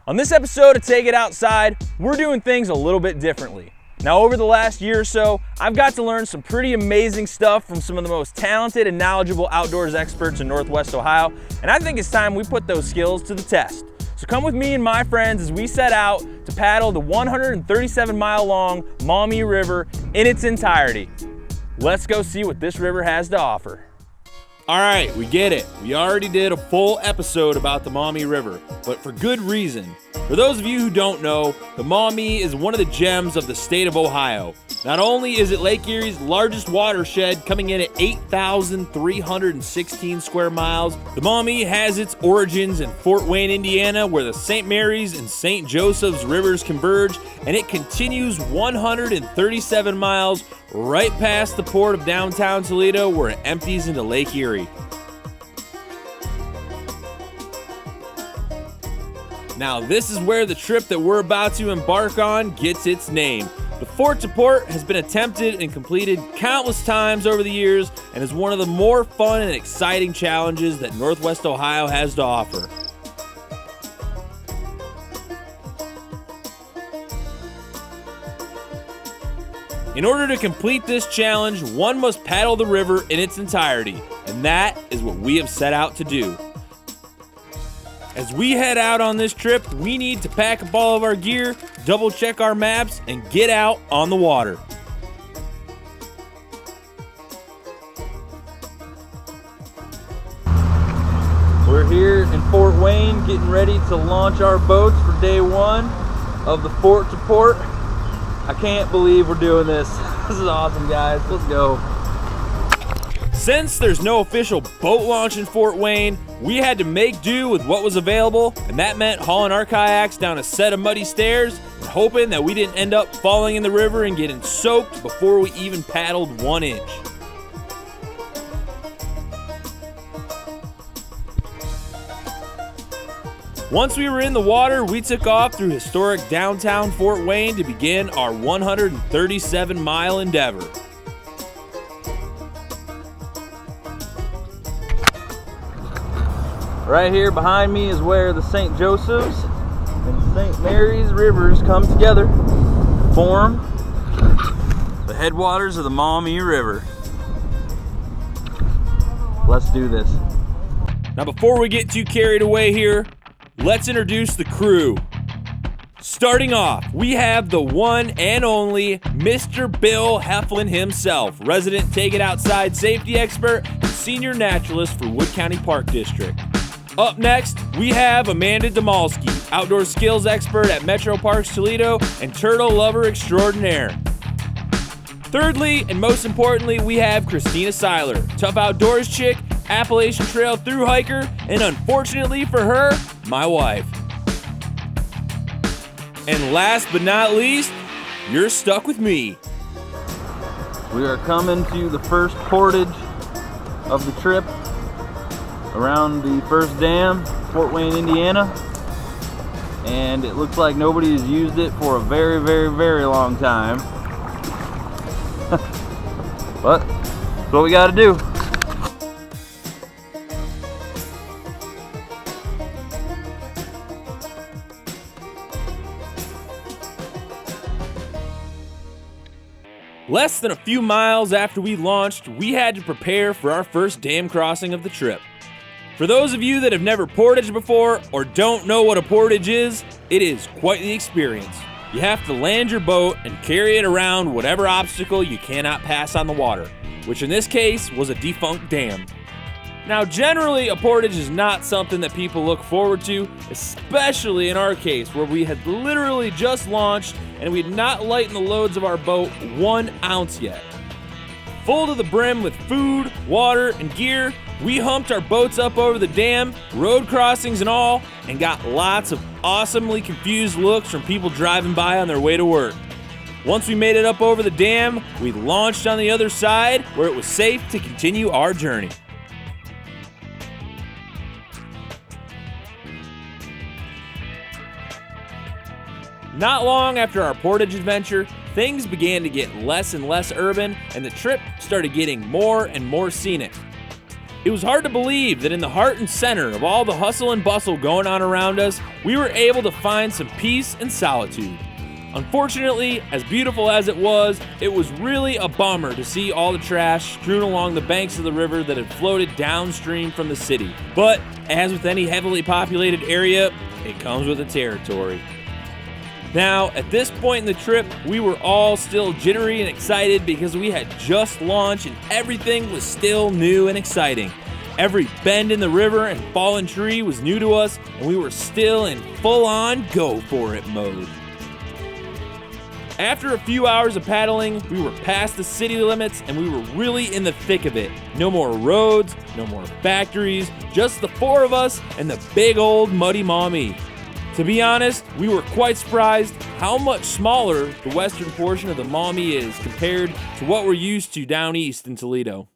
On this episode of Take It Outside, we're doing things a little bit differently. Now, over the last year or so, I've got to learn some pretty amazing stuff from some of the most talented and knowledgeable outdoors experts in Northwest Ohio, and I think it's time we put those skills to the test. So come with me and my friends as we set out to paddle the 137-mile-long Maumee River in its entirety. Let's go see what this river has to offer. All right, we get it. We already did a full episode about the Maumee River, but for good reason. For those of you who don't know, the Maumee is one of the gems of the state of Ohio. Not only is it Lake Erie's largest watershed, coming in at 8,316 square miles, the Maumee has its origins in Fort Wayne, Indiana, where the St. Mary's and St. Joseph's rivers converge, and it continues 137 miles right past the port of downtown Toledo, where it empties into Lake Erie. Now, this is where the trip that we're about to embark on gets its name. The Fort to Port has been attempted and completed countless times over the years and is one of the more fun and exciting challenges that Northwest Ohio has to offer. In order to complete this challenge, one must paddle the river in its entirety, and that is what we have set out to do. As we head out on this trip, we need to pack up all of our gear, double check our maps, and get out on the water. We're here in Fort Wayne getting ready to launch our boats for day one of the Fort to Port. I can't believe we're doing this. This is awesome, guys. Let's go. Since there's no official boat launch in Fort Wayne, we had to make do with what was available, and that meant hauling our kayaks down a set of muddy stairs and hoping that we didn't end up falling in the river and getting soaked before we even paddled 1 inch. Once we were in the water, we took off through historic downtown Fort Wayne to begin our 137-mile endeavor. Right here behind me is where the St. Joseph's and St. Mary's rivers come together to form the headwaters of the Maumee River. Let's do this. Now, before we get too carried away here, let's introduce the crew. Starting off, we have the one and only Mr. Bill Heflin himself, resident Take It Outside safety expert and senior naturalist for Wood County Park District. Up next, we have Amanda Demalski, outdoor skills expert at Metro Parks Toledo and turtle lover extraordinaire. Thirdly, and most importantly, we have Christina Seiler, tough outdoors chick, Appalachian Trail thru hiker, and unfortunately for her, my wife. And last but not least, you're stuck with me. We are coming to the first portage of the trip around the first dam, Fort Wayne, Indiana. And it looks like nobody has used it for a very, very, very long time. But that's what we got to do. Less than a few miles after we launched, we had to prepare for our first dam crossing of the trip. For those of you that have never portaged before or don't know what a portage is, it is quite the experience. You have to land your boat and carry it around whatever obstacle you cannot pass on the water, which in this case was a defunct dam. Now, generally, a portage is not something that people look forward to, especially in our case, where we had literally just launched and we had not lightened the loads of our boat 1 ounce yet. Full to the brim with food, water, and gear, we humped our boats up over the dam, road crossings and all, and got lots of awesomely confused looks from people driving by on their way to work. Once we made it up over the dam, we launched on the other side where it was safe to continue our journey. Not long after our portage adventure, things began to get less and less urban, and the trip started getting more and more scenic. It was hard to believe that in the heart and center of all the hustle and bustle going on around us, we were able to find some peace and solitude. Unfortunately, as beautiful as it was really a bummer to see all the trash strewn along the banks of the river that had floated downstream from the city. But as with any heavily populated area, it comes with the territory. Now, at this point in the trip, we were all still jittery and excited because we had just launched and everything was still new and exciting. Every bend in the river and fallen tree was new to us, and we were still in full-on go-for-it mode. After a few hours of paddling, we were past the city limits and we were really in the thick of it. No more roads, no more factories, just the four of us and the big old muddy Maumee. To be honest, we were quite surprised how much smaller the western portion of the Maumee is compared to what we're used to down east in Toledo.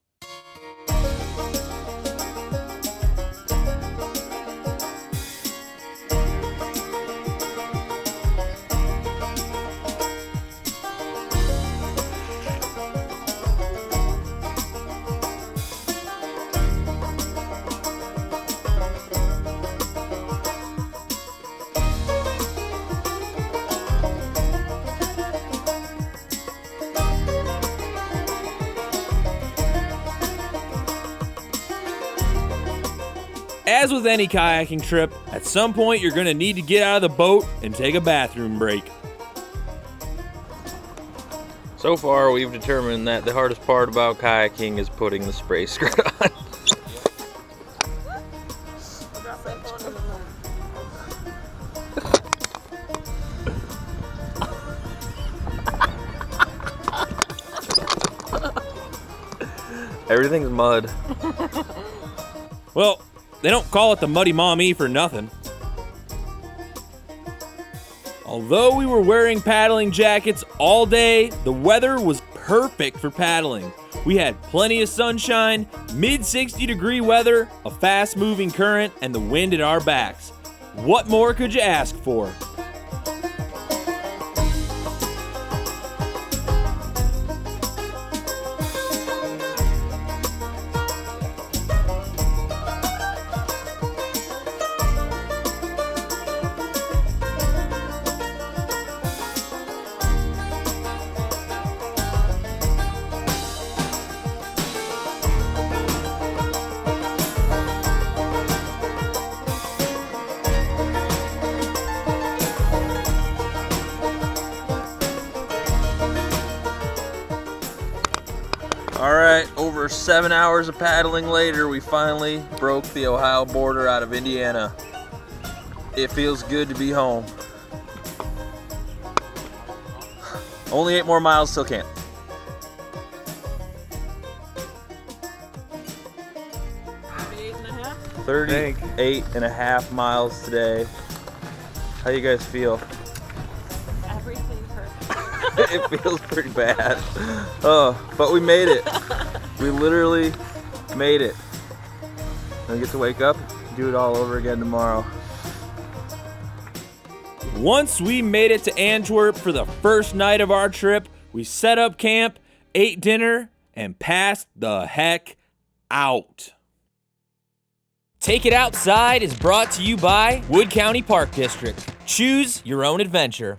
As with any kayaking trip, at some point you're going to need to get out of the boat and take a bathroom break. So far, we've determined that the hardest part about kayaking is putting the spray skirt on. Everything's mud. Well, they don't call it the muddy Maumee for nothing. Although we were wearing paddling jackets all day, the weather was perfect for paddling. We had plenty of sunshine, mid-60-degree weather, a fast-moving current, and the wind at our backs. What more could you ask for? All right, over 7 hours of paddling later, we finally broke the Ohio border out of Indiana. It feels good to be home. Only 8 more miles till camp. $38.5? 38.5 miles today. How you guys feel? Everything perfect. It feels pretty bad. Oh, but we made it. We literally made it. I get to wake up, do it all over again tomorrow. Once we made it to Antwerp for the first night of our trip, we set up camp, ate dinner, and passed the heck out. Take It Outside is brought to you by Wood County Park District. Choose your own adventure.